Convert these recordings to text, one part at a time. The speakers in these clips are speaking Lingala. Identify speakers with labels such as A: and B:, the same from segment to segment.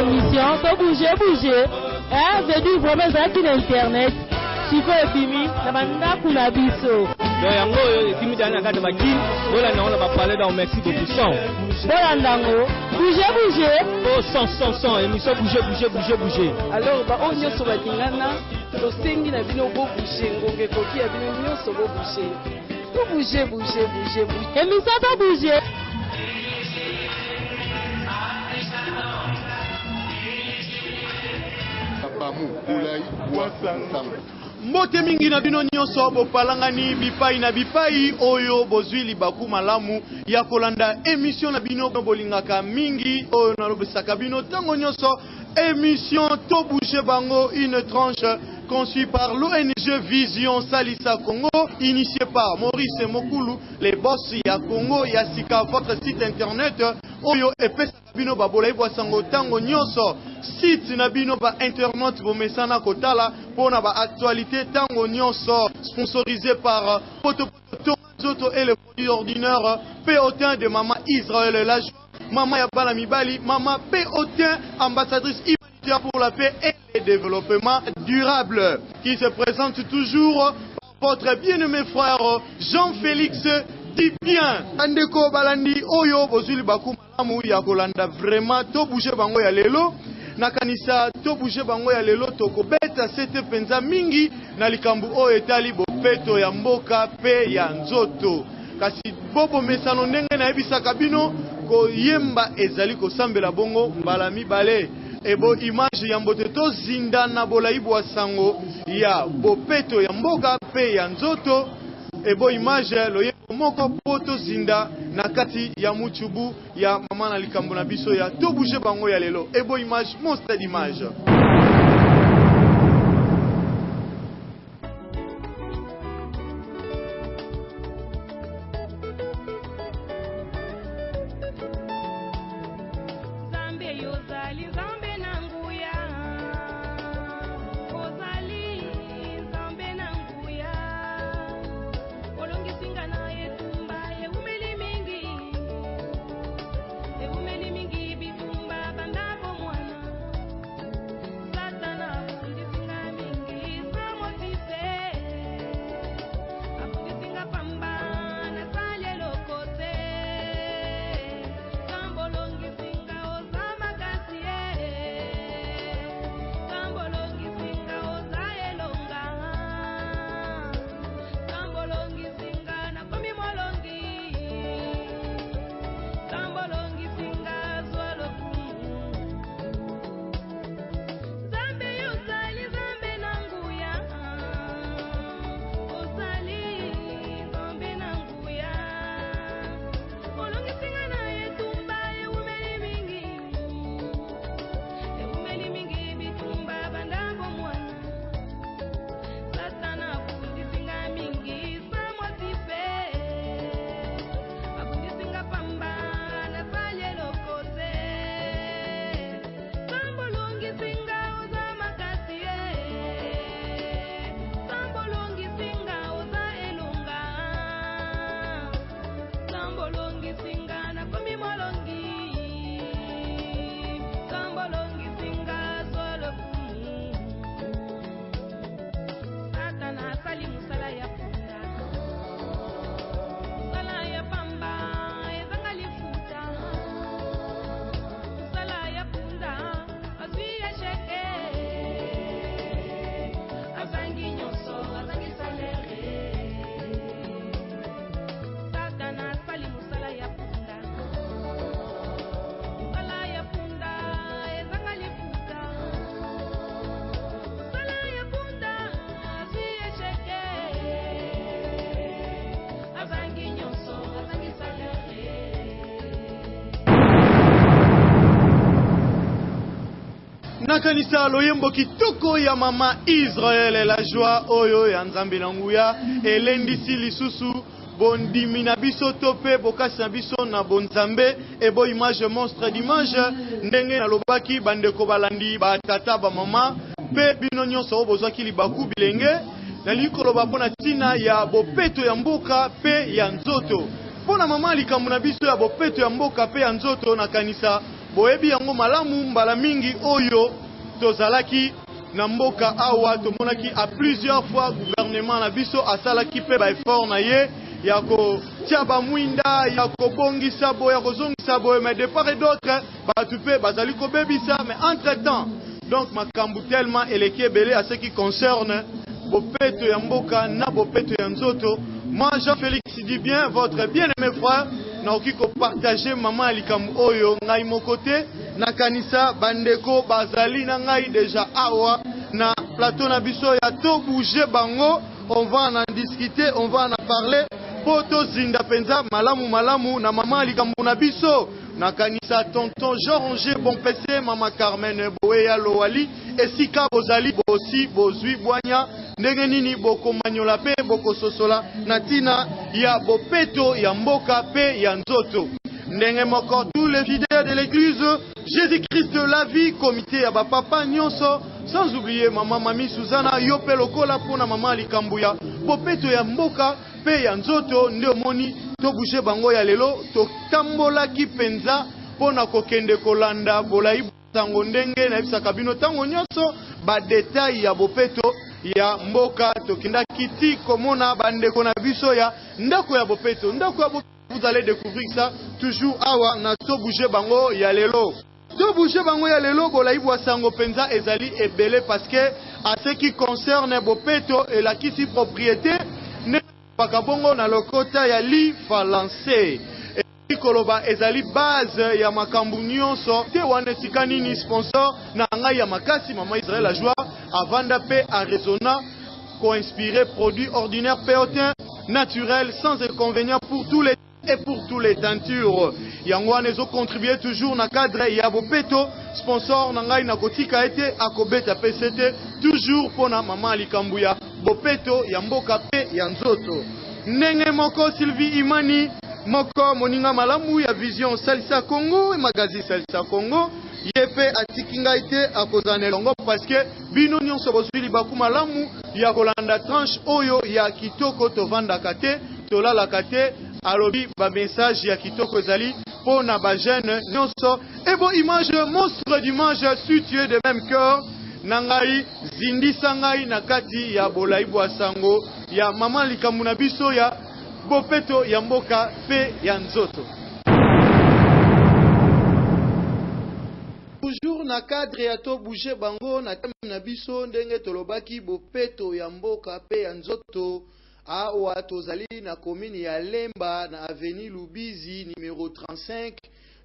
A: émission, to bouger. Veut dire vraiment ça qui internet. Siko ebimi na banda kuna biso.
B: Donc yango etimi dana kata baki, bola na ona ba parler dans merci beaucoup son.
A: Bola ndango, bouger.
B: Oh son, émission bouger.
C: Alors ba onyo so batingana, to sengi na bino bo bouger, ngongé koki ya bino nyonso bo bouger. To bouger.
A: Émission to bouger.
D: Mbote mingi na bino nyonso bopalangani bipai oyo bozwi libaku malamu ya kolanda émission na bino bolingaka mingi oyo nalobesaka bino tango nyonso émission to bouger bango une tranche conçue par l'ONG Vision Salisa Congo, initié par Maurice Mokulu, les boss ya Congo, ya Sika, votre site internet, oyo epesa bino babola bosango tango nyonso, site na bino ba internet bomesana kotala, pona ba actualité tango nyonso, sponsorisé par Poto Zoto et le produit ordinaire, Péotin de Maman Israël la joie, Maman Yabala Mibali, Maman Péotin, ambassadrice pour la paix et le développement durable, qui se présente toujours par votre bien-aimé frère Jean-Félix Dibien. Andeko Balandi Oyo Bozuli Baku Malamu ya Kolanda vraiment to bouger bango ya lelo nakanisa to bouger bango ya lelo toko beta sete penza mingi na likambu oyo etali bopeto ya mboka pe ya nzoto kasi bobo mesano ndenge na ebisaka bino ko yemba ezali ko sambela bongo mbala mibale. Ebo image ya mbote to zinda na bolaibu wa sango ya bopeto ya mboka pe ya nzoto. Ebo image loye moko poto zinda na kati ya muchubu ya mama na likambo na biso ya to bouger bango ya lelo. Ebo image monster d'image. Nakanisa loyembo kitoko ya mama Israël la joie oyo ya nzambe na nguya elendisi lisusu bondimi na biso tope bokasi na biso na bonzambe ebo image monstre d'image ndenge na lobaki bandeko balandi batata ba mama pe bino nyonso bozwaki libaku bilenge na likolo bapona tina ya bopeto ya mboka pe ya nzoto Pona mama likambo na biso ya bopeto ya mboka pe ya nzoto na kanisa boyebi yango malamu mbala mingi oyo tozalaki na mboka awa tomonaki a plusieurs fois gouvernement na biso asalaki pe ba effort na ye ya ko tia ba mwinda ya ko bongisa bo ya ko zongisa bo mais de part et d'autre batu pe bazali ko bebisa mais entre temps donc makambu tellement eleki ebele à ce qui concerne bopeto ya mboka na bopeto ya nzoto. Moi Jean-Félix dit bien votre bien-aimé frère na okiko partager maman likambu oyo ngai mokote na kanisa bandeko bazali na ngai déjà awa na plateau na biso ya to bouger bango. On va en discuter, on va en parler. Poto zinda penza malamu na maman likambu na biso na kanisa tonton Jean-Roger bon PC mama Carmen Boeya Loali esika bozali bosi bozwi bwanya ndenge nini boko manyola pe boko sosola na tina ya bopeto ya mboka pe ya nzoto ndenge moko tous les fidèles de l'église Jésus-Christ de la vie comité ya papa nyonso sans oublier maman mami Suzana yope lokola pona maman likambu ya bopeto ya mboka pe ya nzoto nde moni to bouger bango ya lelo to tambola ki penza pona kokende kolanda bolai tango ndenge na bisaka bino tango nyonso ba detail ya bopeto ya mboka tokinda kiti komona bandeko na biso ya ndako ya bopeto vous allez découvrir ça toujours awa na to bouger bango ya lelo to bouger bango ya lelo bolai sango penza ezali ebele parce que à ce qui concerne bopeto et la kisi propriété pakabongo na lokota ya li falancé et koloba ezali base ya makambu nyonso te wana sikani ni sponsor na ngai ya makasi mama Israël la joie avanda pe a raisonna co-inspiré produit ordinaire péotin naturel sans inconvénient pour tous les et pour tous les teintures yango wana ezo contribuer toujours na cadre ya bopeto sponsor na ngai na kotika ete akobeta PCT toujours pona mama likambu ya bopeto ya mboka pe ya nzoto ndenge moko Sylvie Imani moko moninga malamu ya vision Salisa Congo et magazine Salisa Congo yepe atikinga ite akozana longo parce que bino nyonso bozwili baku malamu ya kolanda tranche oyo ya kitoko tovanda kate tolala kate alobi ba message ya kitoko ezali pona ba jeune nyonso et bon image monstre dimanche si tu es de même cœur nangai zindi sangai na kati ya bolaibu asango ya mama likambu na biso ya bopeto ya mboka pe ya nzoto. Toujours na cadre ya to bouger bango na teme na biso ndenge tolobaki bopeto ya mboka pe ya nzoto awa tozali na commune ya Lemba na avenue Lubizi numéro 35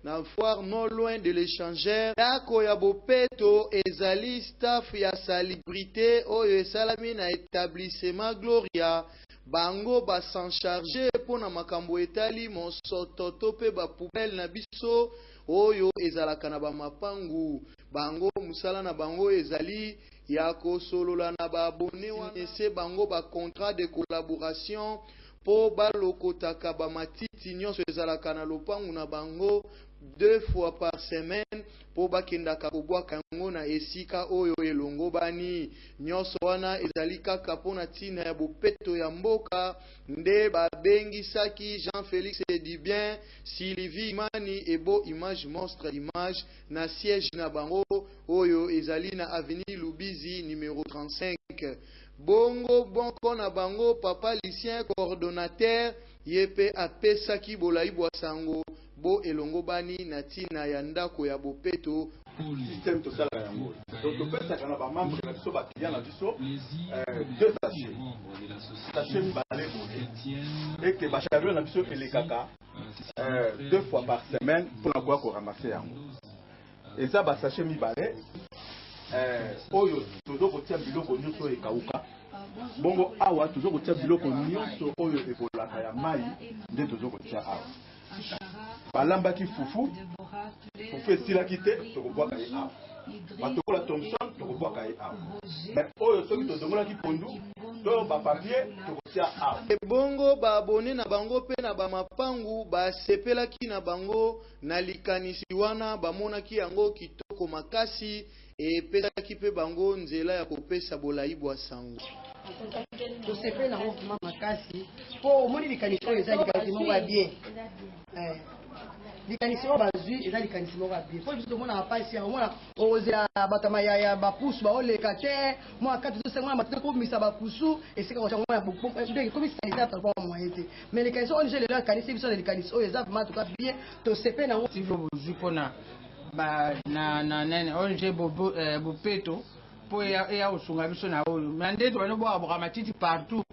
D: na foire non loin de l'échangeur dako ya bopeto ezali staff ya salubrité oyo esalami na établissement Gloria bango ba s'en charger pona makambo etali mosoto to pe ba poubelle na biso oyo ezalaka na ba mapangu bango musala na bango ezali ya kosolola na ba abonné wana se bango ba contrat de collaboration po balokotaka ba matiti nyonso ezalaka na lopangu na bango 2 fois par semaine po bakendaka kobwaka yango na esika oyo elongo bani nyonso wana ezali kaka pona tina ya bopeto ya mboka nde babengisaki Jean-Félix dit bien Sylvie Imani ebo image monstre image na siège na bango oyo ezali na avenue Lubizi numéro 35 bongo bonko na bango papa Lucien coordonnateur yepe apesaki bolaibu asango bo elongo bani na tina ya ndako ya bopeto
E: système total à yango donc topesa kana ba membre na biso ba client na biso deux sachets balé et que ba chaveur na biso elekaka 2 fois par semaine pour na kwa ko ramasser yango et ça ba sachet mi balé oyo tozo kotia biloko nyonso ekauka bongo awa tozo kotia biloko nyonso oyo ebolaka ya mai nde tozo kotia awa balambaki fufu esilaki te tokobwaka ye awa batokola Thomson tokobwaka ye awa mais oyo soki tozongolaki pondu to bapapier tokotia awa
D: ebongo baabone na bango pe na bamapangu basepelaki na bango na likanisi wana bamonaki yango kitoko makasi epesaki pe bango nzela ya kopesa bolaibu asango
F: tosepeli nango vraiment makasi mpo omoni likanisi oyo eza likanisi moko ya bien likanisi oyo bazwi eza likanisi moko ya bien mpo biso tomona bapasi omona ozela batama ya bapusu baoleka te mwa kati tosenga na matete komisa bapusu esika kochango ya ndenge komisa ya talbo moyen te mais likanisi oyo nje lelo likanisi biso na likanisi oyo eza vraiment tuka bien tosepeli nango
G: sivyo bozwi mpona na nene oyo nje bopeto po ya usunga biso na oyo mandeto bano boka matiti partout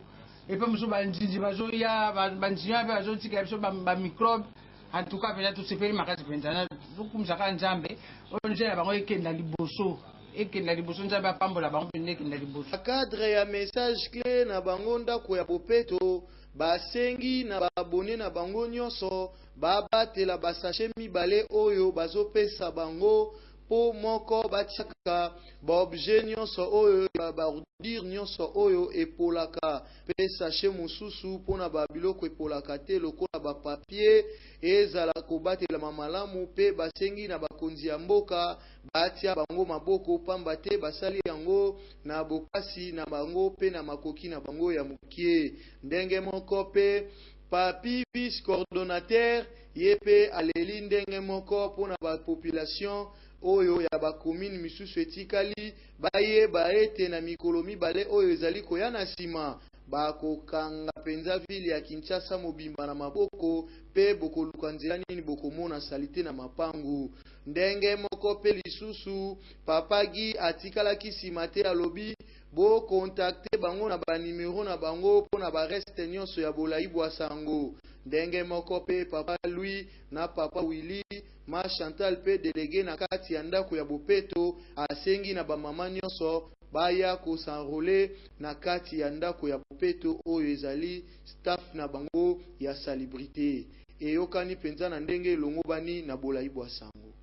G: et puis muso banjiji bazoya banjiji bazotika biso ba microbe en tout cas peut-être c'est fait makati pentana tukumsaka nzambe oyo nje ya bango ekenda liboso nzambe apambola bango pende ekenda liboso
D: cadre ya message clé na bango ndako ya bopeto basengi na babone na bango nyonso babatela basache mibale oyo bazopesa bango po moko batiaka baobjet nyonso oyo baordire nyonso oyo epolaka pe sache mosusu mpona babiloko epolaka te lokola bapapier ezala kobatelama malamu pe basengi na bakonzi ya mboka batia bango maboko pamba te basali yango na bokasi na bango pe na makoki na bango ya mokie ndenge moko pe papi vice coordonnateur ye pe aleli ndenge moko mpona bapopulation oyo ya bakomine misusu etikali bayeba ete na mikolo mibale oyo ezali koya na nsima bakokanga penza vile ya Kinshasa mobimba na maboko pe bokoluka nzela nini bokomona salite na mapangu ndenge moko pe lisusu papagi atikalaki nsima te alobi bo contacte bango na ba numero na bango mpona ba reste nyonso ya bolayi bwa sango ndenge moko pe papa Louis na papa Willy ma Chantal pe délégué na kati ya ndako ya bopeto asengi na ba mama nyonso baya kosanrole na kati ya ndako ya bopeto oyo ezali staff na bango ya salubrité eyokani penza na ndenge elongo bani na bolayi bwa sango.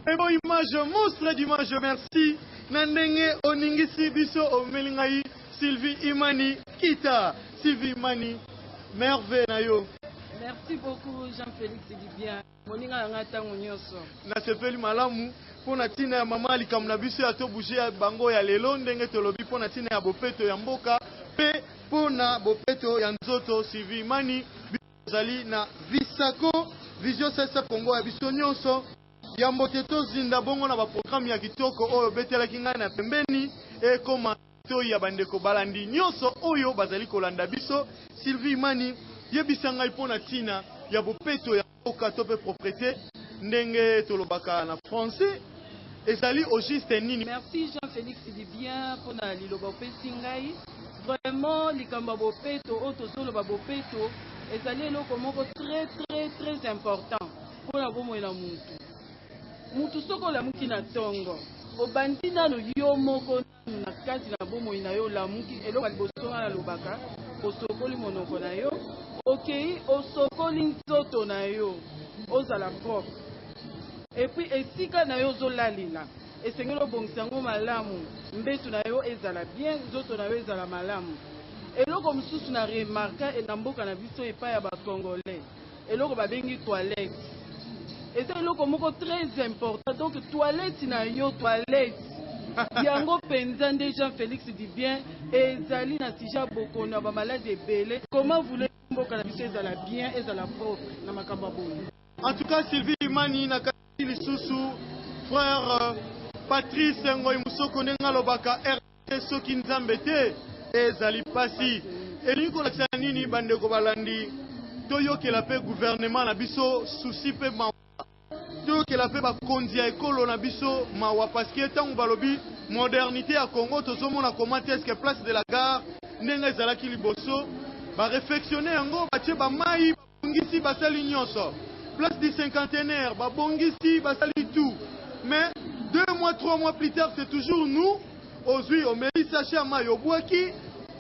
D: Ebo image monstre d'image merci na ndenge oningisi biso omelingai Sylvie Imani Kita Sylvie Imani merveille na yo.
C: Merci beaucoup Jean-Félix Dibien. Moninga ngata ngonyoso.
D: Na sepeli malamu pona tina ya mama likamna biso ya to bouger ya bango ya lelo ndenge tolobi pona tina ya bopeto ya mboka pe pona bopeto ya nzoto Sylvie Imani bizali na Visako Vision Sasa Congo ya biso nyonso ya mboteto zinda bongo na ba programme ya kitoko oyo betela kinga na pembeni e koma to ya bandeko balandi nyonso oyo bazali kolanda biso Sylvie Imani yebisanga ipona tina ya bopeto ya mboka to pe propriété ndenge tolobaka na français ezali au juste nini.
C: Merci Jean-Félix Dibien pour na liloba pesi ngai vraiment likamba bopeto otozoloba bopeto ezali eloko moko très important mpona bomoi mutu soko lamuki na tongo obandi nano yo moko na kati na bomoi na yo lamuki eloko liboso na lobaka osokoli monoko na yo okei osokoli nzoto na yo ozala propre et puis esika na yo ozolalila esengeli obongisa yango malamu mbetu na yo ezala bien nzoto na yo ezala malamu eloko mosusu na remarka na mboka na biso epai ya bacongolais eloko babengi toilette eza eloko moko très important donc toilette na yo toilette yango penza nde Jean-Félix Dibien ezali na tija boko na bamaladi ebele comment voulez mboka na biso ezala bien ezala propre na makambo boye.
D: En tout cas Sylvie Imani na kati lisusu frère Patrice Ngoy Musoko nenga lobaka RT soki nzambe te ezali pasi elingi kolakisa nini bandeko balandi toyokela pe gouvernement na biso souci pe mawa toyokela pe bakonzi ya ekolo na biso mawa paske ntango balobi modernité ya Congo tozomona comment est-ce que place de la gare ndenge ezalaki liboso barefectionne yango batie bamai babongisi basali nyonso place du cinquantenaire babongisi basali tout mais 2 mois 3 mois plus tard c'est toujours nous ozui omeli sachet ya mai obwaki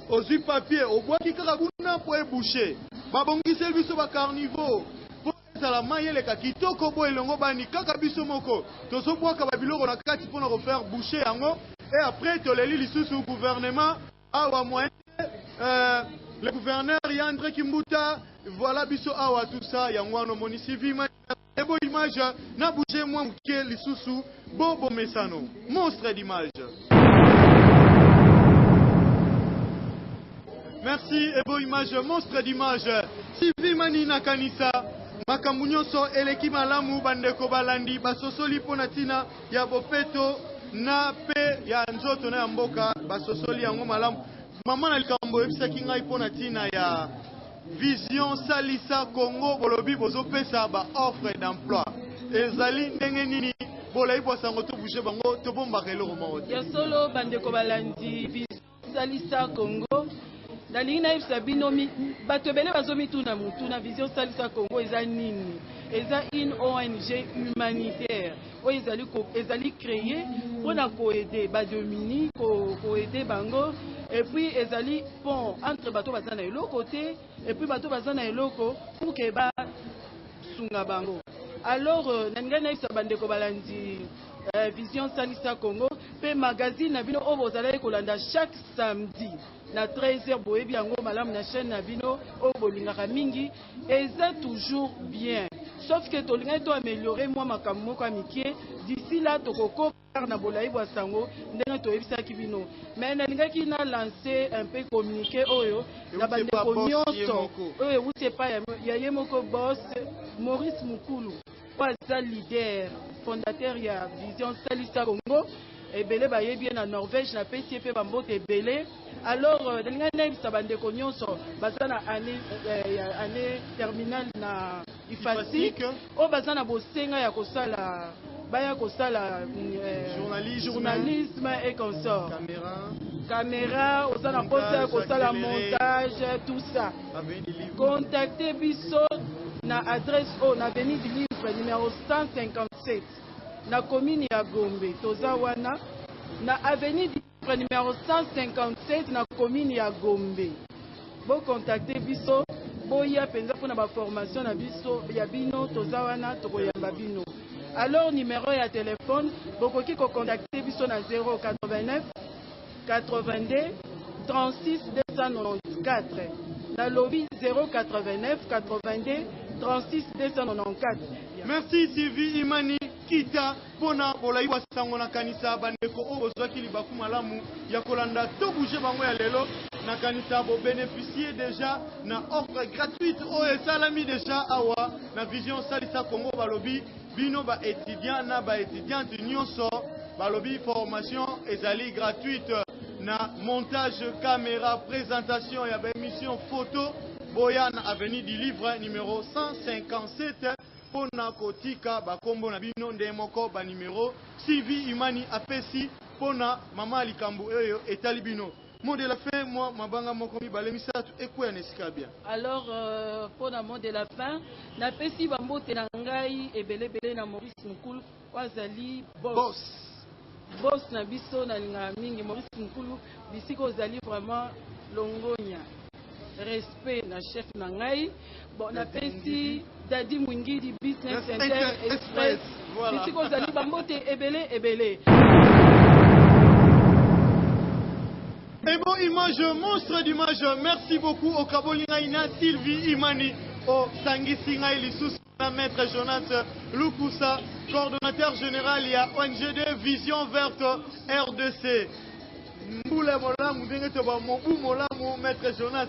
D: ozui papier obwaki kaka kuna po eboucher babongiseli biso bacarnivore po ezala mai eleka kitoko bo elongo bani kaka biso moko tozobwaka babiloko na kati mpona kofaire boucher yango et après toleli lisusu gouvernement awa moyen le gouverneur Yandre Kimbuta voilà biso awa tout ça yango wana moni Sylvie ebo image na bouger moi muke lisusu bobo mesano monstre d'image. Merci, Ebo Image, monstre d'image. Sylvie Mani Nakanisa, makambu nyonso eleki malamu bandeko balandi basosoli pona tina ya bopeto na pe ya nzoto na ya mboka basosoli yango malamu. Mama na likambo ebisaki ngai pona tina ya Vision Salisa Congo bolobi bozopesa ba offre d'emploi. Ezali ndenge nini bolai bosango to bouger bango to bombaka eloko moko.
C: Ya solo bandeko balandi Vision Salisa Congo. Nalingi na yebisa bino bato ebele bazomituna mutu na Vision Salisa Congo eza nini. Eza une ONG humanitaire oyo ezali créé mpona koede badomini koede bango et puis ezali pont entre bato baza na eloko te et puis bato baza na eloko pour ke basunga bango. Alors nalingi na yebisa bandeko balandi Vision Salisa Congo pe magazine na bino oyo bozalaki kolanda chaque samedi na 13h boyebi yango malamu na chaîne na bino oyo bolingaka mingi eza toujours bien sauf que tolingaki to améliorer mwa makambo moko ya mikie d'ici là tokokoka na bolai bwa sango ndenge toyebisaki bino mais nalingaki na lancer un peu communiqué oyo na bandeko nyonso oyo ewuti epai ya ye moko boss Maurice Mukulu oyo aza leader fondateur ya Vision Salisa Congo ebele bayebi na Norvège na pesi pe bambote ebele. Alors dalinga nayebisa bandeko nyonso baza na année terminale na ifasik oyo baza na bosenga ya kosala baya kosala journalisme et consort caméra oza na posa ya kosala montage tout ça contactez biso na adresse oyo na avenue du Livre numéro 157 na commune ya Gombe toza wana na avenue du Livre numéro 157 na commune ya Gombe. Bo contacter biso boya penza mpona ba formation na biso ya bino toza wana tokoyamba bino. Alors numéro ya téléphone bokoki ko contacter biso na 089 82 36 294 na lobby 089 82 36 294.
D: Merci Sylvie Imani Kita pona bolai wasango na kanisa bandeko oyo bozwaki libaku malamu ya kolanda to bouger bango ya lelo na kanisa bo bénéficier déjà na offre gratuite oyo esalami déjà awa na Vision Salisa Congo balobi bino ba étudiant na ba étudiante nyonso balobi formation ezali gratuite na montage caméra présentation ya ba émission photo boya na avenue du Livre numéro 157 pona kotika bakombo na bino nde moko ba numéro Sylvie Imani apesi pona mama likambo eyo etali bino. Mot de la fin moi mabanga moko mibale misatu ekwe na esika bien.
C: Alors pona mot de la fin na pesi bambote na ngai ebele na Maurice Mukulu wazali boss na biso na linga mingi Maurice Mukulu bisiko ozali vraiment longonya respect na chef na ngai. Bon na pesi Dadi Mwingidi Business Center Express bisiko ozali bambote ebele.
D: Ebo Image, monstre d'image, merci beaucoup au Kabolinga Ina Sylvie Imani, au Sangisinga Elissus, maître Jonas Lukusa, coordonnateur général, il y a ONGD Vision Verte RDC. Mboula Molamu, Bengeteba Mobu Molamu, maître Jonas.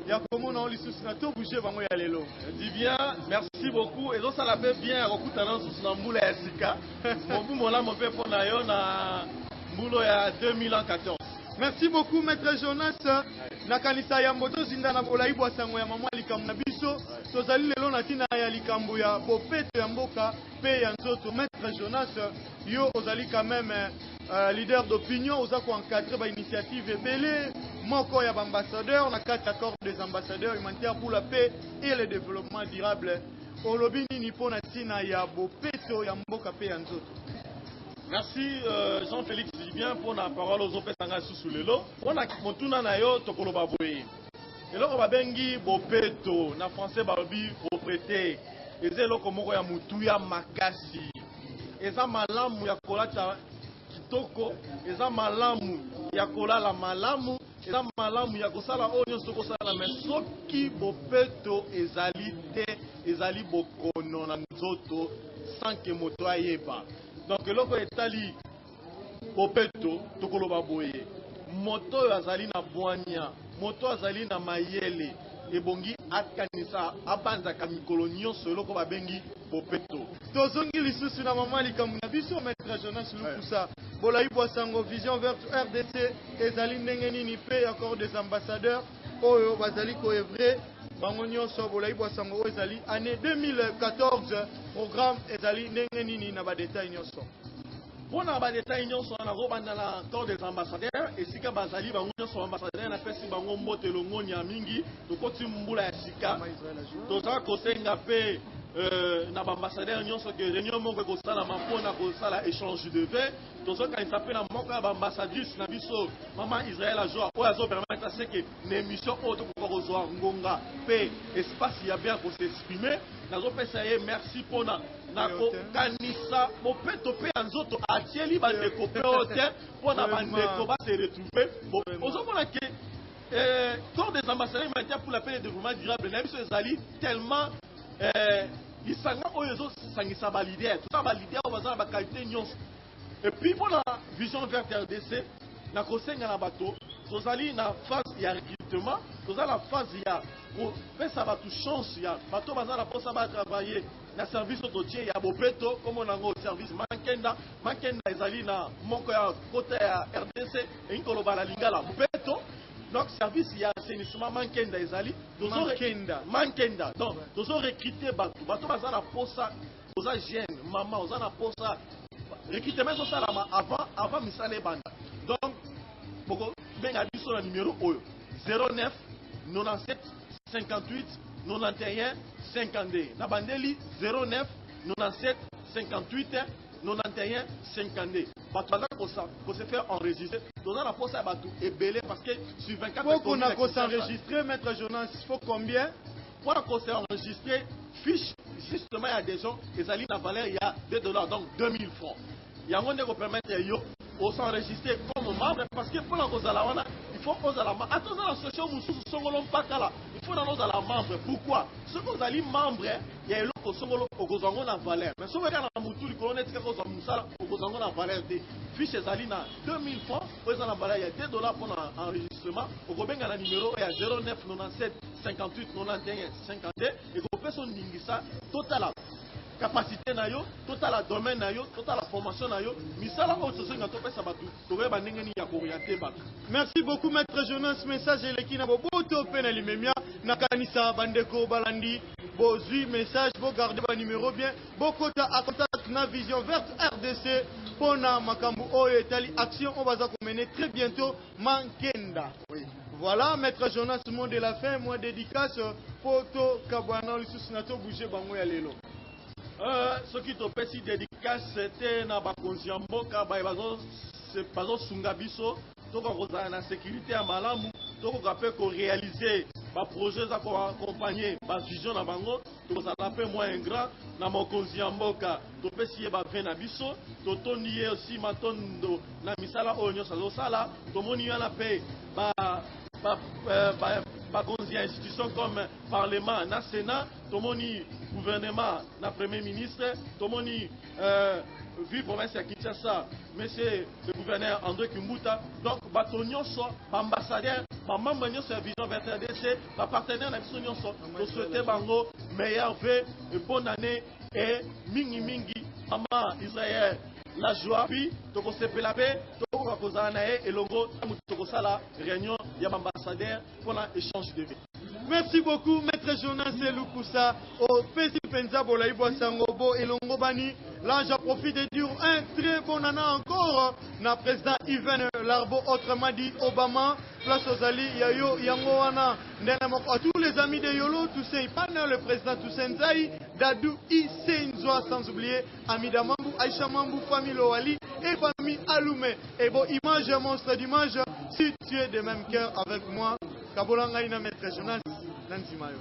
D: Il y a comme on Elissus, na to bouger bango ya lelo.
E: Dis bien, merci beaucoup. Et donc ça l'a fait bien, Rokutana sur Mboula ya Sika. Mobu Molamu fait pour nayo na Mboula ya 2014.
D: Merci beaucoup, maître Jonas. Nakanisa ya mboto zinda na bolai bwa sango ya mama likambo na biso. Tozali lelo na tina ya likambo ya bopeto ya mboka pe ya nzoto. Maître Jonas, yo ozali quand même leader d'opinion, oza ko encadrer ba initiative ebele moko ya ambassadeur na kati accord des ambassadeurs humanitaires pour la paix et le développement durable. Olobi nini pona tina ya bopeto ya mboka pe ya nzoto.
E: Merci Jean-Félix Libien pour la parole aux opérateurs sous le lot. On a montuna na yo tokolo baboye. Et là on va bengi bopeto na français babi propriété. Eze loko moko ya mutuya makasi. Eza malamu ya kolata kitoko, eza malamu ya kolala malamu, eza malamu ya kosala onyo soko sala mais soki bopeto ezali te, ezali bokono na nzoto sans que moto ayeba. Donc loko etali bopeto tokoloba boye moto azali na bwanya moto azali na mayele ebongi akanisa abanzaka mikolo nyonso eloko babengi bopeto.
D: Tozongi lisusu na mama likambo na biso maître Jonas Lukusa. Bolayi Bwasango Vision Verte RDC ezali ndenge nini pe encore des ambassadeurs oyo bazali koevre bango nyonso Bolayi Bwasango ezali année 2014 programme ezali ndenge nini na ba détails nyonso.
E: Pona ba détails nyonso na robanda na corps des ambassadeurs esika bazali bango nyonso ambassadeurs na pesi bango mbotelo ngoni ya mingi tokoti mbula ya sika toza kosenga pe na ba ambassadeurs nyonso ke réunion moko kosala mapona kosala échange de vœux tozo kanisa pe na moko ya ba ambassadrice na biso mama Israël Ajoa oyo azo permettre ce que na émission oyo tokoko kozwa ngonga pe espace ya bien ko s'exprimer nazo pesa ye merci pona nako kanisa bopeto pe nzoto atieli bandeko pe ote pona bandeko ba se retrouver ozomona ke corps des ambassadeurs humanitaires pour la paix et le développement durable na biso ezali tellement isanga oyo ezosangisa ba leader tout ça ba leader oyo bazala ba qualité nyonso et puis pona Vision Verte RDC na kosenga na bato tozali na phase ya recrutement tozala na phase ya kopesa bato chance ya bato bazala posa ba travailler na service autotier ya bopeto comme on a service mankenda ezali na moko ya côté ya RDC et inkoloba la lingala bopeto donc service ya assainissement mankenda ezali mankenda donc tozo recruter bato bazala posa oza jeune maman oza na posa recrutement so salama avant misale banda donc boko benga biso na numéro oyo 09 97 58 91 52 na bandeli 09 97 58 91 52 bato baza ko se faire enregistrer toza na posa ya bato ebele parce que sur 24
D: faut qu'on a ko s'enregistrer maître Jonas il faut combien
E: pour qu'on s'enregistrer fiche justement il y a des gens ezali na valeur il y a $2 donc 2000 francs yango ndeko permettre yo on s'enregistrer comme membre parce que pour la kozala wana il faut kozala membre attention la association mususu songolo mpakala il faut dans la membre pourquoi ce que vous allez membre il y a eloko songolo okozango na valeur mais so beka na mutu likolo neti ka kozala musala okozango na valeur te fiche ezali na 2000 francs oza na valeur ya $2 pour enregistrement okobenga na numéro ya 09 97 58 91 52 et kopesa ndingisa total capacité na yo, total la domaine na yo, total la formation na yo, misala oyo tosenga topesa batu, toyeba ndenge nini ya koorienter batu.
D: Merci beaucoup maître Jonas, message eleki na boboto pe na limemia na kanisa bandeko balandi bozui message bo garder ba numéro bien bokota à contact na Vision Verte RDC pona makambu oyo etali action on va mener très bientôt mankenda. Oui. Voilà maître Jonas, mot de la fin, moi dédicace photo kabwana lisusu na to bouger bango ya lelo.
E: Ce qui te fait si dédicace c'était na bakonzi ya mboka bazo sunga biso toko kozala na sécurité ya malamu toko kape ko réaliser ba projet za ko accompagner ba vision na bango tozala pe moins ingrat na mokonzi ya mboka to pesi ye ba vin na biso to toni ye aussi matondo na misala oyo nyonso azosala tomoni yana pe bakonzi ya institution comme parlement na sénat tomoni gouvernement na premier ministre tomoni vu province ya Kinshasa monsieur le gouverneur André Kimbuta donc bato nyonso ambassadeur membre nyonso ya Vision Verte RDC partenaire na biso nyonso to souhaiter bango meilleur vœu et bonne année et mingi mama Israël la joie puis toko sepela pe toko kozala na ye elongo toko sala réunion ya ambassadeur pour l'échange de vie.
D: Merci beaucoup maître Jonas Lukusa au Pesi Penza Bolayi Bwasango bo elongo bani. Là j'en profite de dire un très bon année encore na président Ivan Larbo autrement dit Obama place aux Ali Yayo Yangowana à tous les amis de Yolo Toussaint Ipana le président Toussaint Zaï Dadou Isenzoa sans oublier Amida Mambou Aïcha Mambou famille Loali et famille Aloumé et bon image monstre d'image si tu es de même cœur avec moi Kabolanga ina maître Jonas Nancy Mayo.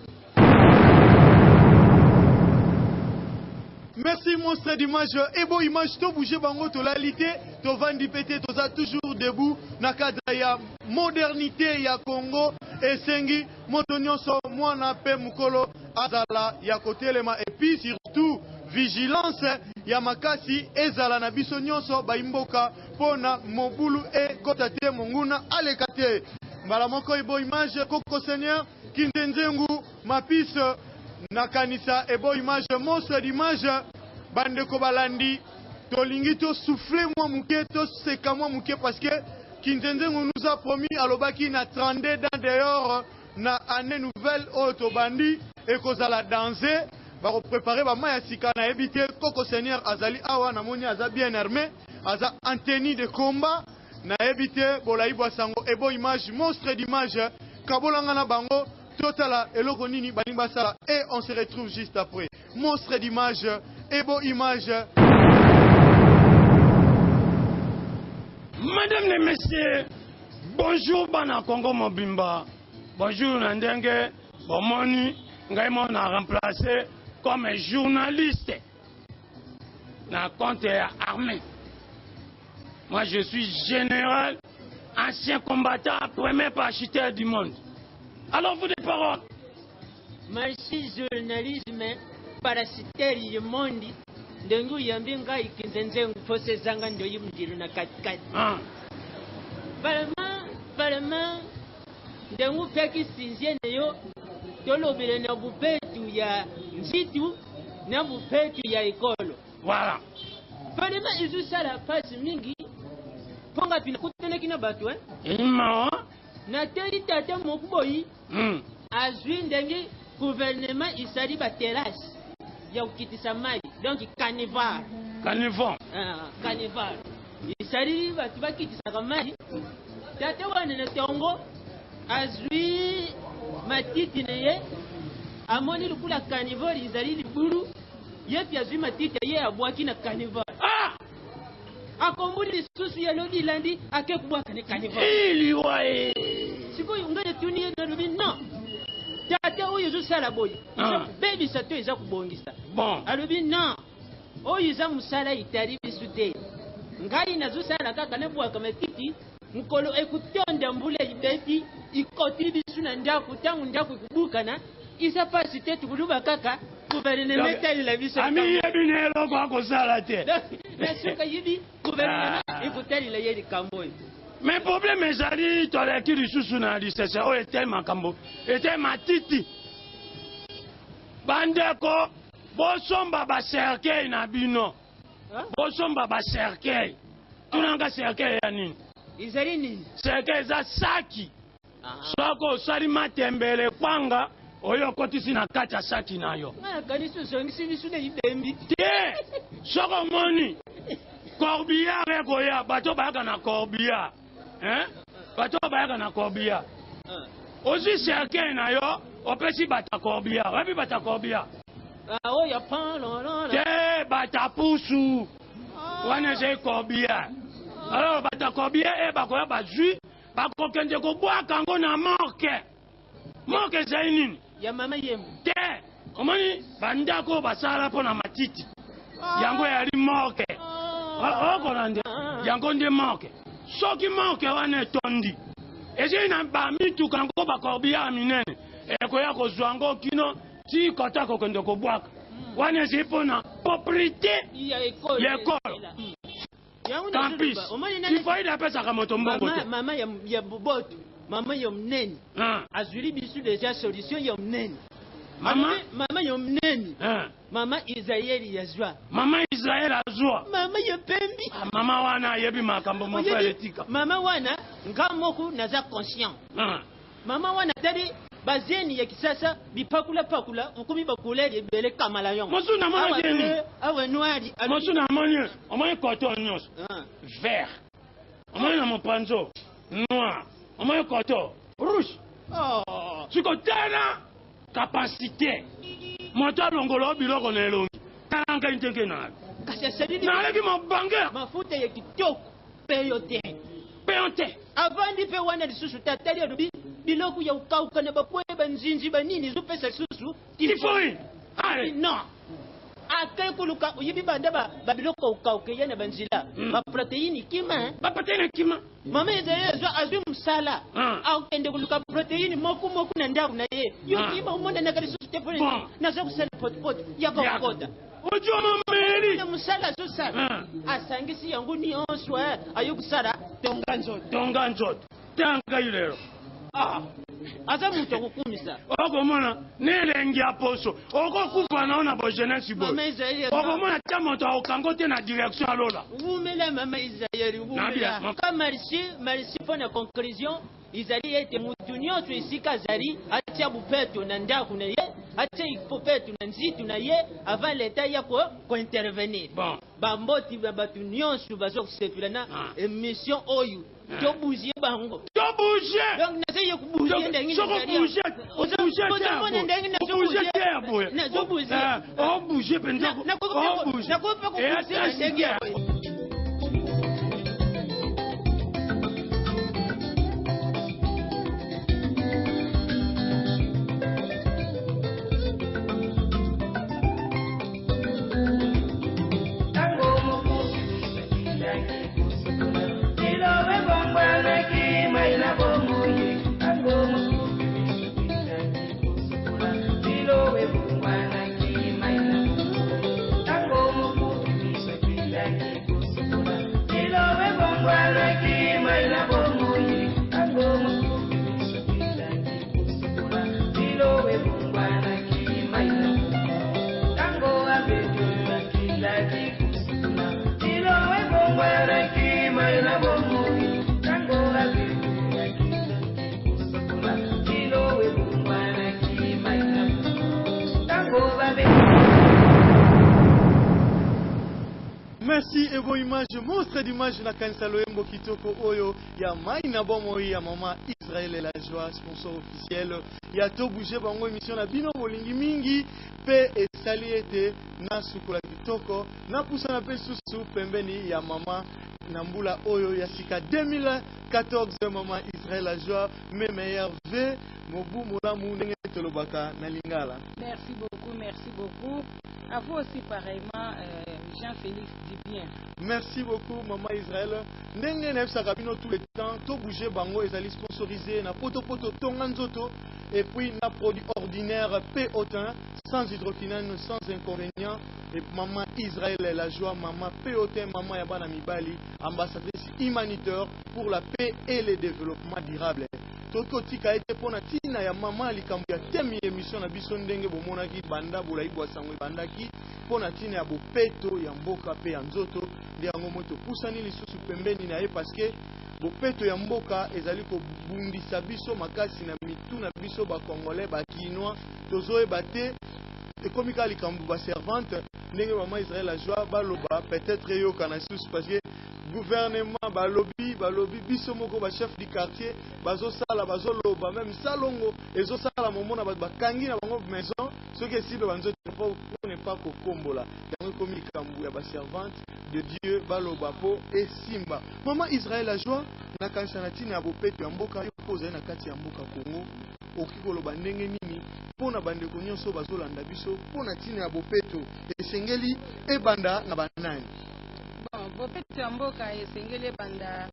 D: Merci monstre d'image et bon image to bouger bango to lalité to vandi pété to za toujours debout na cadre ya modernité ya Congo et sengi moto nyonso mwana pe mukolo azala ya kotelema et puis surtout vigilance ya makasi ezala na biso nyonso baimboka pona mobulu e kotate monguna alekate mbala moko ebo image Koko Seigneur Kinzenzengu mapise nakanisa ebo image monstre d'image bandeko balandi tolingi to souffler moi muke to seka moi muke parce que Kinzenzengu nous a promis alobaki na 32 dans dehors na année nouvelle auto bandi et kozala danser va préparer ba maya sika na ebité Koko Seigneur azali awa na moni aza bien armé aza en tenue de combat na ebité bolaibwa sango ebo image monstre d'image kabolanga na bango totala eloko nini balimba sala et on se retrouve juste après monstre d'image ebo image.
H: Madame les messieurs, bonjour bana Congo Mobimba. Bonjour Nandenge, Bomoni, Ngaïmon a remplacé comme journaliste dans compte armé. Moi je suis général, ancien combattant, premier parachuteur du monde. Alors vous des paroles.
A: Merci journalisme, parachuteur du monde. Ndengu yambinga ikinzenze fose zanga ndo yimdiru na katikati. Vraiment ndengu peki sinzie neyo tolobele na bupetu ya njitu na bupetu ya ekolo.
H: Voilà.
A: Vraiment izu sala pasi mingi ponga pina kutene kina batu
H: Ima
A: na teri tata mokuboyi azwi ndenge gouvernement isali ba terrasse ya ukitisa mai donc carnival. Carnival isali batu bakitisa mai tata wana na tongo azwi matiti neye amoni lukula carnival izali libulu yepi azwi matiti ye abwaki na carnival. Akombuli susu ya lodi landi ake kubwaka ne carnival.
H: Ili wae
A: siko ngane tuni na rubi no tata oyo zo sala boy baby sato eza kubongisa
H: bon
A: alobi no oyo za musala itari bisute ngai na zo sala kaka ne bwaka matiti mukolo ekutonda mbule ibeti ikoti bisu na ndaku tangu ndaku kubukana isa pasi tetu kuluba kaka gouvernement tali la biso
H: ami yebinelo kwa kozala te
A: nasuka yibi gouvernement ekutali la yeli kamboy.
H: Mais problème ezali toleki lisusu na lisese oyo ete makambo ete matiti bandeko bosomba bacercueil na bino bosomba bacercueil tunanga cercueil ya nini
A: izali nini
H: cercueil eza saki soko osali matembele kwanga oyo okotisi na kati ya saki na yo te soko omoni corbillard ekoya bato bayaka na corbillard bato bayaka na corbillard ozwi cercueil na yo opesi bata corbillard wapi bata corbillard te bata pusu wana ezali corbillard alors bata corbillard bakoya bazwi bakokende kobwaka yango na morke ezali nini
A: ya mama yemu
H: te omoni bandako basala mpo na matiti yango yali morke okolande yango nde morke soki morke wana etondi ezali na bamituka yango bacorbillard minene ekoya kozwa yango kino ti kota kokende kobwaka wana ezali mpo na propriété ya ekole campus tifoide apesaka moto mbongo te
A: mama ya bobotu mama ya mnene azwili bisu deja solution ya mnene mama ya mnene mama Israeli yazwa
H: mama Israeli azwa
A: mama ya pembi
H: mama wana yebi makambo mofele tika
A: mama wana ngamoku naza conscient mama wana tadi bazeni ya kisasa bipakula ukumi bakuleli bele kamala yon
H: mosu na mona jeni
A: awe noiri
H: mosu na mona omwe coton nyos vert omwe na mopanzo noir omwe coton rouge siko tena capacité moto longolo biloko na elongi talanga intenge na
A: kasi sadini
H: na leki mabanga
A: mafuta ya kitoko peyote avandi pe wana lisusu tatali alubi biloko ya ukauka na bapwe banzinzi banini zupesa susu
H: tifoi
A: no ake kuluka uyibi banda ba biloko ukauka yana banzila ba proteini kima mama yezo azwi msala au kende kuluka proteini moku na ndaku na ye yukima umonda na kali susu tefoni na zo kusala pot ya kokoda
H: ojo mameli
A: na msala susa asangisi yangu ni onswa ayokusala tonganzo
H: tanga ilero
A: aza mutu akukumisa
H: okomona nelengi ya poso okokufa naona bo jeunesse boy okomona tia moto akokango te na direction alola
A: wumela mama Israeli wumela ka merci mpona conclusion izali ete mutu nyonso esika azali atia bupeto na ndako na ye atia ipopeto na nzitu na ye avant leta ya kointervenir bamboti bato nyonso bazokosepela na émission oyo tobougie bango
H: tobougie
A: donc nazaye kubougie ndenge
H: nazobougie obougie penza obougie
A: nakopa kubougie ndenge
D: Merci et bonne image, monstre d'image na kanisa loyembo kitoko oyo ya maina bomo ya mama Israël et la joie, sponsor officiel ya to bouger bango émission na bino bolingi mingi pe esali ete na sukula kitoko na pusa na pe susu pembeni ya mama Nambula oyo ya sika 2014 mama Israël la joie mes meilleurs vœux mobu molamu ndenge tolobaka na lingala.
C: Merci beaucoup. À vous aussi pareillement Jean-Félix Dibien.
D: Merci beaucoup maman Israël. Ndenge na efsaka bino tout le temps to bouger bango ezali sponsorisé na poto tonga nzoto et puis na produit ordinaire P Autin sans hydroquinone sans inconvénient et maman Israël la joie maman P Autin maman ya bana mibali ambassadrice humanitaire pour la paix et le développement durable. Toko tika ete pona tina ya mama likambo ya temi émission na biso ndenge bomonaki banda bolai bwasango bandaki pona tina ya bopeto ya mboka pe ya nzoto ndi yango moto pusani lisusu pembeni na ye parce que bopeto ya mboka ezali kobundisa biso makasi na mitu na biso ba congolais ba kinois tozoyeba te ekomi kaka likambo ba servante ndenge mama Israël la joie baloba peut-être yoka na lisusu parce que gouvernement balobi biso moko ba chef du quartier bazosala bazoloba même salongo ezosala momona bakangi na bango maison soki esibe banzo pour ne pas kokombola yango komi likambo ya ba servante de Dieu baloba po esimba mama Israël la joie na kanisa na tina ya bopeto ya mboka yo kozali na kati ya mboka Kongo okikoloba ndenge nini pona bandeko nyonso bazolanda biso pona tina ya bopeto esengeli ebanda na banani.
C: Bon, bopeto ya mboka esengeli ebanda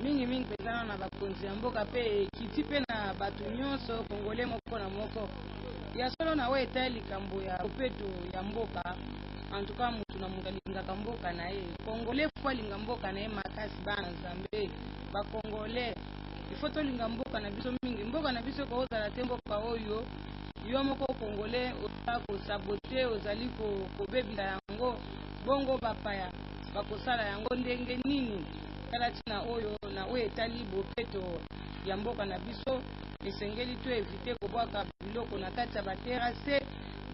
C: mingi pezana na bakonzi ya mboka pe kiti pe na bato nyonso kongole moko na moko ya solo na we eta likambo ya bopeto ya mboka en tout cas mutu na munga lingaka mboka na ye kongole fwa linga mboka na ye makasi bana Nzambe ba kongole ifo to linga mboka na biso mingi mboka na biso ko ozala te mboka oyo yo moko kongole oza ko sabote ozali ko bebisa yango bongo bapaya bakosala yango ndenge nini kala tina oyo na oyo etali bopeto ya mboka na biso esengeli to evite kobwaka biloko na kati ya baterase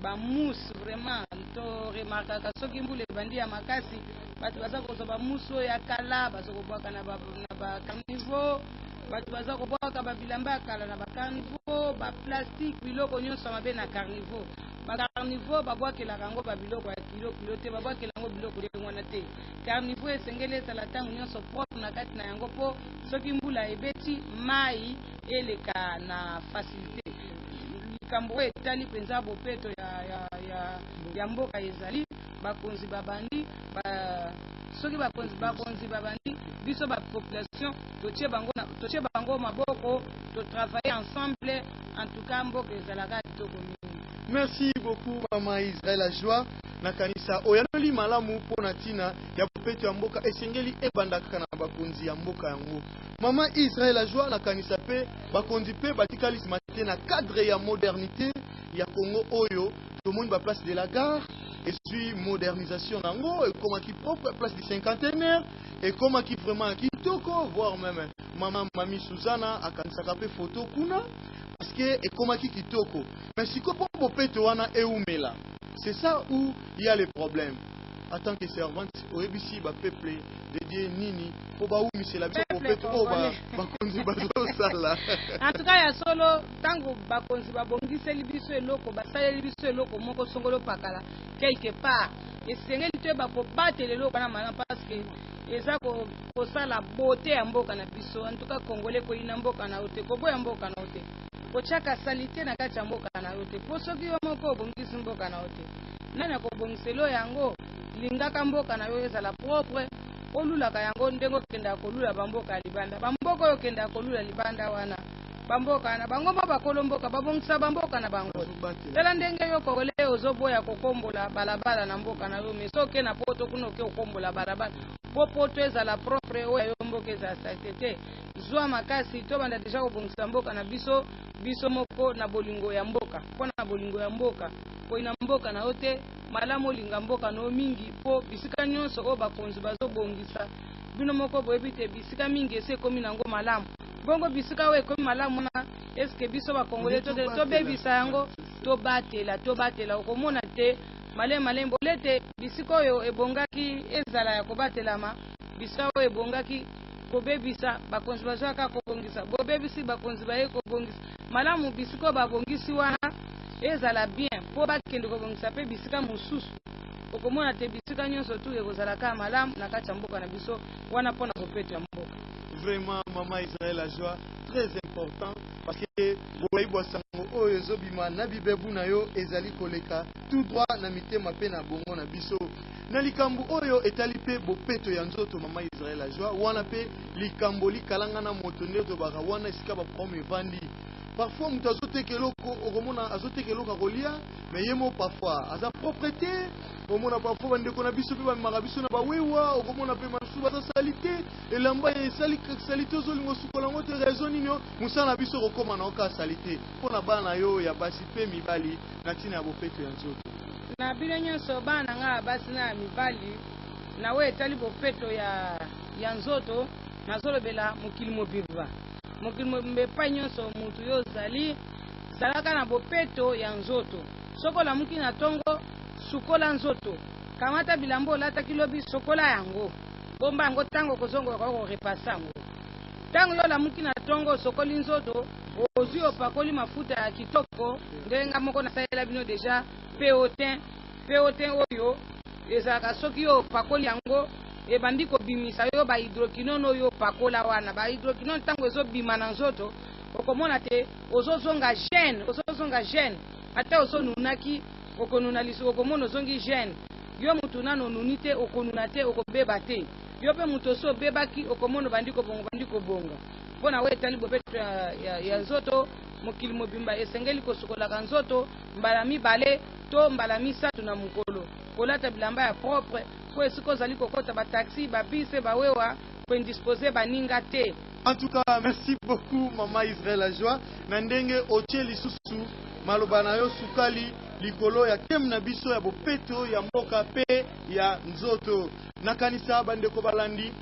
C: bamousse vraiment to remarkaka soki mbula ebandi ya makasi bato baza kozwa bamousse oyo ya kala baza kobwaka na bacarnivore bato baza kobwaka babilamba ya kala na bacarnivore baplastique biloko nyonso mabe na carnivore bacarnivore babwakelaka yango babiloko ya kilo te babwakela yango biloko ndenge wana te carnivore esengeli ezala ntango nyonso propre na kati na yango mpo soki mbula ebeti mai eleka na facilité likambo oyo etali mpenza bopeto ya mboka ezali bakonzi babandi soki bakonzi babandi biso bapopulation totie bango maboko totravaille ensemble en tout cas mboka ezalaka kitoko mingi.
D: Merci beaucoup mama Israël la joie na kanisa oyaloli malamu pona tina ya bopeto ya mboka esengeli ebanda kaka na bakonzi ya mboka yango Maman Israël a joie na kanisa pe bakonzi pe batikali matin na cadre ya modernité ya Congo oyo tout le monde va place de la gare et puis modernisation nango et comme qui propre place du cinquantenaire et comme qui vraiment kitoko voir même maman Mami Susanna a kanisa pe photo kuna parce que et comme qui kitoko mais si ko po peto wana eumela c'est ça où il y a les problèmes. En tant que servante, au ABC, le peuple dédié Nini, pour que c'est la vie pour peuple,
I: en tout cas, il y a solo, tant que bakonzi babongi se libiso eloko, basale libiso eloko, moko songolo pakala, quelque part. Et c'est ngeli te ba ko battre eloko na mana parce que eza ko ça la beauté ya mboka na biso. En tout cas, congolais ko ina mboka na ote, ko boya mboka na ote. Ko chaka salite na kati ya mboka na ote. Po soki yo moko bongisi mboka na ote. Nana ko bongiselo yango lingaka mboka na yo ezala propre olulaka yango ndengo kenda kolula bamboka libanda bamboka yo kenda kolula libanda wana bamboka na bango bakolomboka babongisa bamboka na bango tela ndenge yo kokole ozoboya kokombola balabala na mboka na yo mesoke na poto kuno ke okombola balabala poto ezala propre oyo yo mboka ezala satete zwa makasi to banda deja kobongisa mboka na biso moko na bolingo ya mboka pona bolingo ya mboka ko ina mboka na ote malamu linga mboka no mingi po bisika nyonso o bakonzi bazobongisa bino moko boyebite bisika mingi ese komi nango malamu bongo bisika we komi malamu na eske biso bakongole to bebisa yango to batela okomona te malem bolete bisika oyo ebongaki ezala ya kobatelama bisika oyo ebongaki kobebisa bakonzi bazwaka kobongisa bobebisi bakonzi baye kobongisa malamu bisika babongisi wana ezala bien po bakende kobongisa pe bisika mosusu okomona te bisika nyonso tu ekozalaka malamu na kati ya mboka na biso wana mpona kopeto ya mboka.
D: Vraiment Maman Israël a joie très important parce que boyi bosango oyo ezobima na bibebu na yo ezali koleka tout droit na mitema pe na bongo na biso na likambo oyo etali pe bopeto ya nzoto Maman Israël a joie wana pe likambo likalanga na moto ndeto baka wana esika ba prome vandi. Parfois, nous avons des gens mais yemo parfois, à sa propreté, au monde parfois, on a biso pe marabiso na bawewa, au monde pe masuba sa salité, et l'amba est salité aux olingo sukolango te raison nino, musa na biso rekoma na oka salité. Pona bana yo ya basi pe mibali na tina bopeto ya nzoto.
I: Na bino nyonso bana nga basi na mibali, na we etali bopeto ya nzoto, na zolobela mokili mobimba. Mokili mbepa nyonso mutu yo zali salaka na bopeto ya nzoto sokola muki na tongo sukola nzoto kamata bilambo lata kilobi sokola yango bomba yango tango kozongo ko repasango tango yo la muki na tongo sokoli nzoto ozwi opakoli mafuta ya kitoko ndenga moko na salela bino deja peotin oyo ezaka soki yo pakoli yango ebandi kobimisa yo ba hydroquinone oyo pakola wana ba hydroquinone tango ezobima na nzoto okomona te ozozonga gene ata osonunaki okonuna liso okomona ozongi gene yo mutu nano nuni te okonuna te okobeba te yo pe mutu oso obebaki okomona bandi kobonga mpona we etali bopeto ya nzoto mokili mobimba esengeli kosukolaka nzoto mbala mibale to mbala misatu na mokolo kolata bilamba ya propre po esika ozali kokota bataxi babise bawewa po indispose baninga te.
D: En tout cas, merci beaucoup Maman Israël a joie na ndenge otie lisusu maloba na yo sukali likolo ya tem na biso ya bopeto ya mboka pe ya nzoto na kanisa bandeko balandi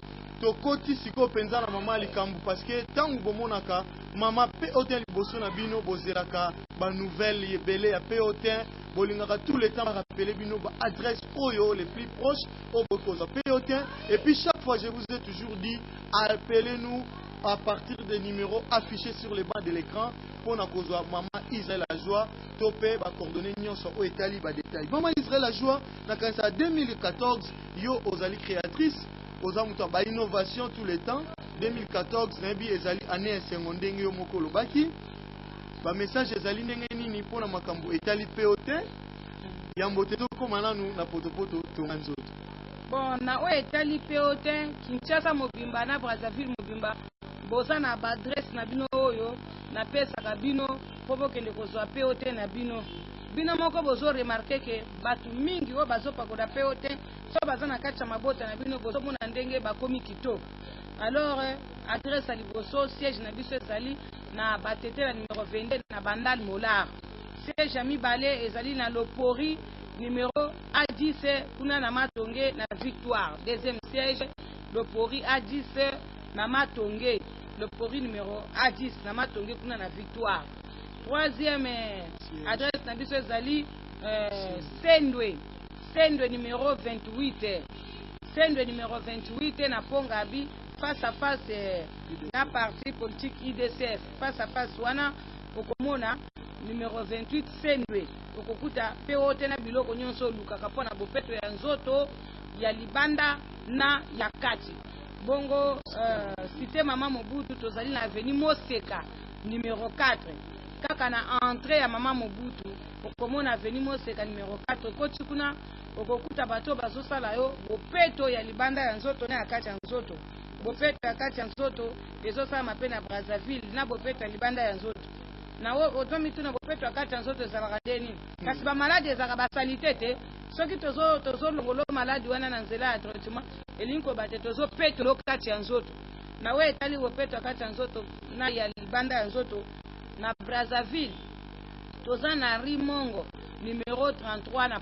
D: tokoti siko penza na mama likambu parce que tangu bomonaka mama pe otin liboso na bino bozeraka ba nouvelle yebele ya pe otin bolingaka tout le temps rappeler bino ba adresse oyo les plus proches au bokoza pe otin et puis chaque fois je vous ai toujours dit appelez-nous à partir des numéros affichés sur les bancs de l'écran pour na kozwa Maman Israël a joie topé ba coordonnées nyonso o etali ba détail Maman Israël a joie na kanisa 2014 yo ozali créatrice ozamuta ba innovation tous les temps 2014 nabi ezali année secondaire yo moko lobaki ba message ezali ndenge nini pona makambo etali POT yambo te to komananu na potopoto to nzoto
I: bon na o etali POT Kinshasa mobimba na Brazzaville mobimba boza na ba adresse na bino oyo na pesa ka bino popo kende kozwa POT na bino moko bozo remarquer que batu mingi o bazo pakoda POT so baza na kati ya mabota na bino bozo mona ndenge bakomi kitoko Alors adresse à liboso siège na biso ezali na batetela numéro 22 na bandal molar. Siège ami balé ezali na lopori numéro A10 kuna na Matonge na Victoire. Deuxième siège lopori A10 na Matonge. Lopori numéro A10 na Matonge kuna na Victoire. Troisième adresse na biso ezali Sendwe numéro 28. Sendwe numéro 28 na Pongabi face à face na parti politique IDCF. Face à face wana okomona numéro 28 Sendwe. Okokuta POT na biloko nyonso lukaka pona bopeto ya nzoto ya libanda na ya kati. Bongo cité Mama Mobutu tozali na avenue Moseka numéro 4. Kaka na entrée ya Mama Mobutu okomona avenue Moseka numéro 4 koti kuna okokuta bato bazosala yo bopeto ya libanda ya nzoto na ya kati ya nzoto. Bopeto ya kati ya nzoto ezosala mape na Brazzaville na bopeto ya libanda ya nzoto. Na otomi tuna bopeto ya kati ya nzoto ezalaka deni. Kasi ba malade ezalaka basalite te. Soki tozo longolo malade wana na nzela ya traitement elinko bate tozo peto lo kati ya nzoto. Na we etali bopeto ya kati ya nzoto na ya libanda ya nzoto na Brazzaville. Toza na Rimongo numéro 33 na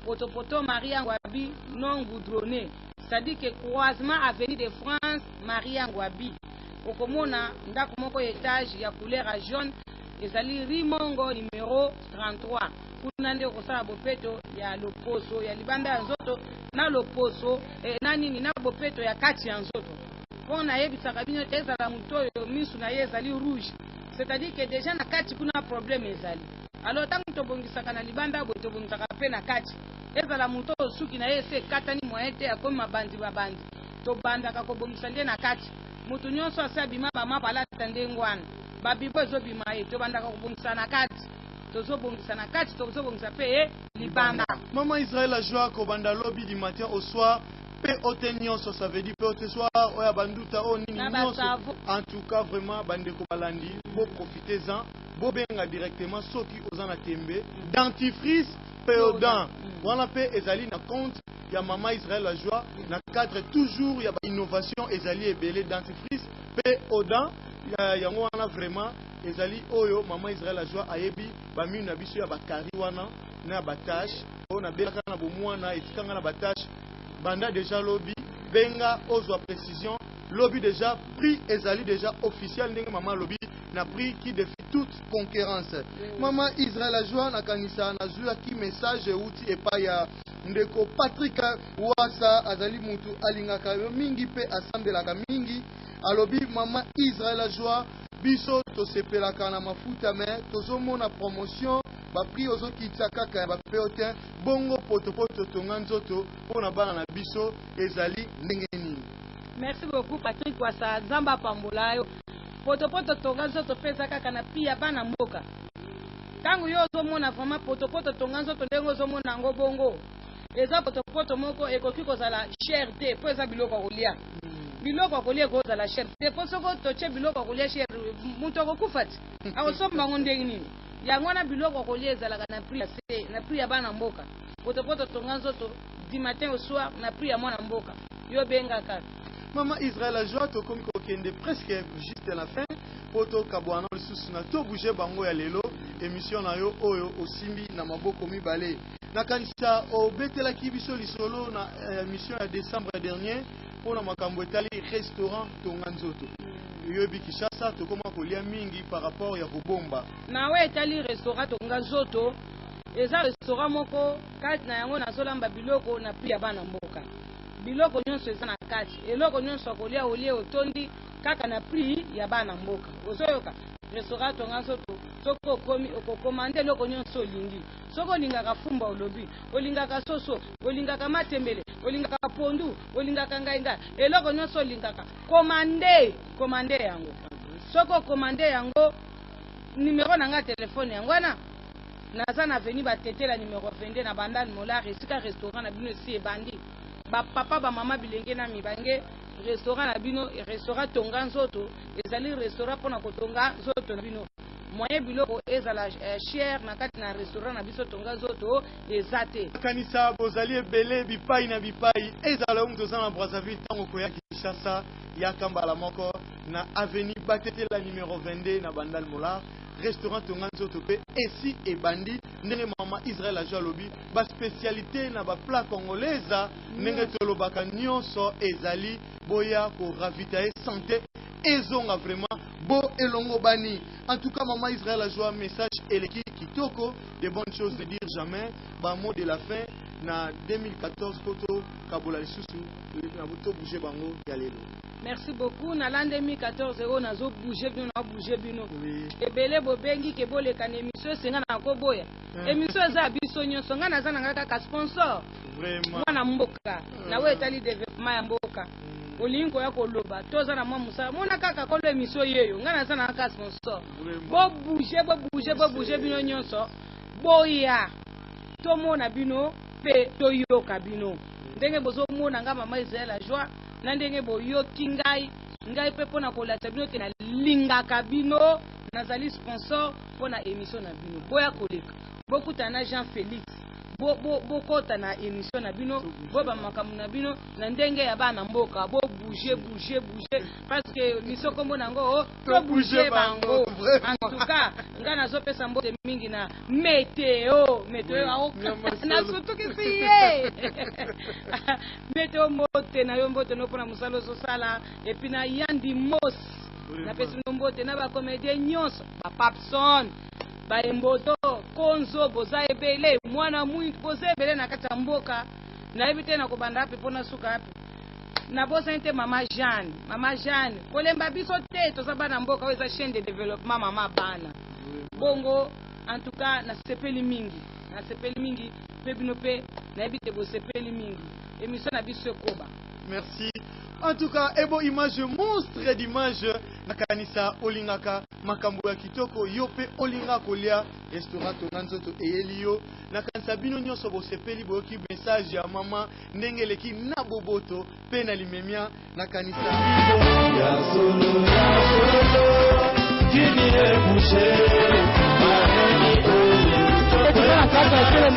I: Poto Maria Ngwabi non goudronné. C'est-à-dire que croisement avenue de France Maria Ngwabi. Okomona ndako moko étage ya couleur jaune ezali Rimongo numéro 33. Kuna nde okosala bopeto ya loposo ya libanda ya nzoto na loposo na nini na bopeto ya kati ya nzoto. Pona yebisaka bino ezala mutoyo misu na ye ezali rouge. C'est-à-dire que déjà na kati kuna problème ezali. Alors tant que tobongisaka na libanda bo tobongisaka pe na kati. Ezala muto suki na ye se katani moyete ya koma bandi babandi. Tobandaka kobongisa nde na kati. Mutu nyonso asabima bama balata ndengwana. Babibo ezobima ye tobandaka kobongisa na kati. Tozobongisa na kati tozobongisa pe libanda.
D: Maman Israël a joué kobanda lobby du matin au soir. Pe otenyoso ça veut dire pe otesoir oya banduta o nini nyonso. En tout cas vraiment bandeko balandi bo profitez-en. Bo benga directement soki ozana tembe dentifrice Péodan. Wana pe ezali na compte ya Maman Israël la joie na cadre toujours ya ba innovation ezali ebele dentifrice Péodan yango wana vraiment ezali oyo Maman Israël la joie ayebi ba minu na biso ya bakari wana na batache ona belaka na bomwana etikanga na batache banda déjà lobby benga ozwa précision lobby déjà prix ezali déjà officiel ndenge Maman lobby na prix qui défie toute concurrence. Maman Israël la joie na kanisa na zua ki message outi epa ya ndeko Patrick Wasa azali mutu alingaka mingi pe asambelaka mingi alobi Maman Israël la joie biso tosepelaka na mafuta me tozomona promotion ba prix ozokitsa kaka ba peotin bongo potopoto tonga nzoto pona bana na biso ezali ndenge nini.
I: Merci beaucoup Patrick Wasa Zamba Pambolayo. Potopoto tonga nzoto pesa kaka na pia bana mboka. Tangu yo ozomona vraiment potopoto tonga nzoto ndengo ozomona ngo bongo. Eza potopoto moko ekoki kozala cher te po eza biloko kolia. Biloko kolia kozala cher te po soko toche biloko kolia cher mutu okufati. Akosomba ngo ndenge nini. Yango na biloko kolia ezalaka na prix ya bana mboka. Potopoto tonga nzoto du matin au soir na prix ya mwana mboka. Yo benga kaka.
D: Maman Israël a joué to comme kokende presque juste à la fin poto kabwana lisusu na to bouger bango ya lelo émission na yo oyo osimbi na maboko mibale na kanisa obetela kibiso lisolo na émission ya décembre dernier pona makambo etali restaurant tonga nzoto yo bikishasa to koma kolia mingi par rapport ya kobomba
I: na we etali restaurant tonga nzoto eza restaurant moko kati na yango na zolamba biloko na pia bana mboka biloko nyonso eza na kati eloko nyonso kolia olie otondi kaka na prix ya bana mboka ozoyoka restaurant tonga nzoto soko komi okokomande eloko nyonso olingi soko olingaka fumba olobi olingaka soso olingaka matembele olingaka pondu olingaka ngainga eloko nyonso olingaka komande yango soko komande yango numéro na nga telefone yango wana naza na veni batetela numéro 22 na bandani molar esika restaurant na bino esi ebandi ba papa ba mama bilenge na mibange restaurant na bino restaurant tonga nzoto ezali restaurant pona kotonga nzoto na bino moyen biloko ezala cher na kati na restaurant na biso tonga zoto ezate
D: kanisa bozali ebele bipai na bipai ezala oyo toza na Brazzaville ntango koya Kinshasa ya kambala moko na avenue Batetela numéro 22 na Bandal Molar restaurant tonga nzoto pe esi ebandi ndenge mama Israël a jalobi ba spécialité na ba plat congolaise ndenge tolobaka nyonso ezali boya ko ravitailler santé ezonga vraiment bo elongo bani. En tout cas maman Israël a joué un message eleki kitoko de bonnes choses ne dire jamais ba mot de la fin na 2014 photo kabola lisusu na boto bouger bango ya lelo.
I: Merci beaucoup. Na l'an 2014, on a bougé bino. Ebele bobengi ke boleka na émission senga na koboya. Émission za biso nyonso nga na zana ngaka sponsor.
D: Vraiment.
I: Mwana mboka. Na we etali développement ya mboka. Olingo ya koloba. Toza na mwa musala. Mona kaka kolo émission yeyo. Nga na zana ngaka sponsor. Bo bouger bino nyonso. Boya. Tomona bino pe toyoka bino. Ndenge bozo mona nga mama Israël a joie. Na ndenge boyoki ngai pe pona kolata bino te na lingaka bino nazali sponsor pona émission na bino boya koleka bokutana Jean Félix bokota na émission na bino boba makamu na bino na ndenge ya bana mboka bo bouger parce que misoko mona ngo to bouger bango en tout cas nga nazopesa mbote mingi na météo na surtout que siye météo mbote na yo mbote no pona musalo so sala et puis na yandi mos na pesi mbote na ba comédien nyonso ba Papson ba Emboto konzo boza ebele mwana mwingi boza ebele na kati ya mboka na ebite na kobanda api pona suka api na bosa nte mama Jeanne kolemba biso te toza bana mboka oyo eza chaîne de développement mama bana bongo en tout cas na sepeli mingi pe bino pe na ebite bo sepeli mingi émission na biso koba.
D: Merci. En tout cas, ebo image monstre d'image na kanisa olingaka makambo ya kitoko yope olinga kolia restaurant tonganzoto eyelio na kanisa bino nyonso bo sepeli boyoki message ya mama ndenge leki na boboto pe na limemia na kanisa ya solo Dieu boucher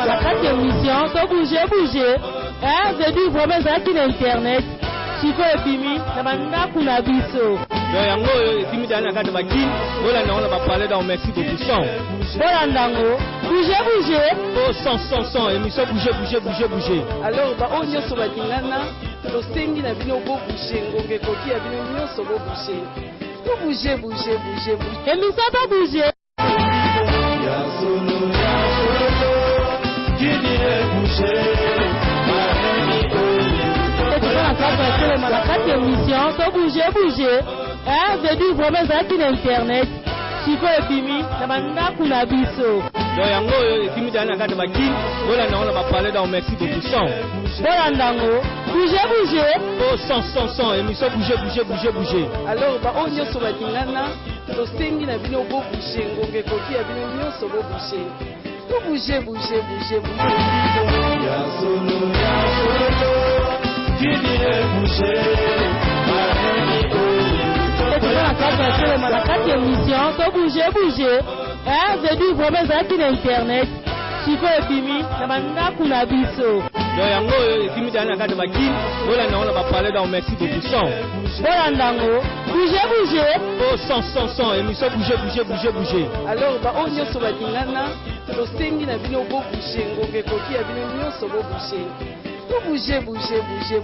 J: la carte émission, to bouger, hein, je dis vraiment ça qui l'internet, si faut épimi, ça va n'a kuna biso.
B: Yango épimi dana kata baki, voilà na on va parler dans merci beaucoup son.
J: Voilà ndango, bouger.
B: Oh son, émission bouger.
C: Alors ba on nyoso ba dingana, to sengi na bino bo bouger, ngombe koki ya bino nyoso bo bouger. To bouger.
J: Émission pas bouger. La carte émission, to bouger, hein, je dis vraiment ça qui l'internet, si faut épimi, ça va n'a kuna biso.
B: Yango épimi dana kata baki, voilà na on va parler dans merci beaucoup son.
J: Voilà ndango, bouger.
B: Oh son, émission bouger.
C: Alors ba on nyoso ba dingana, to sengi na bino bo bouger, ngombe koki ya bino nyoso bo bouger. To bouger. Ya solo.
J: La carte émission, to bouger, hein, je dis vraiment ça qui l'internet, si faut épimi, ça va n'a kuna biso.
B: Yango épimi dana kata baki, voilà na on va parler dans merci beaucoup son.
J: Voilà ndango, bouger.
B: Oh son, émission bouger.
C: Alors ba on nyoso ba dingana, to sengi na bino bo bouger, ngombe koki ya bino nyoso bo bouger. To bouger.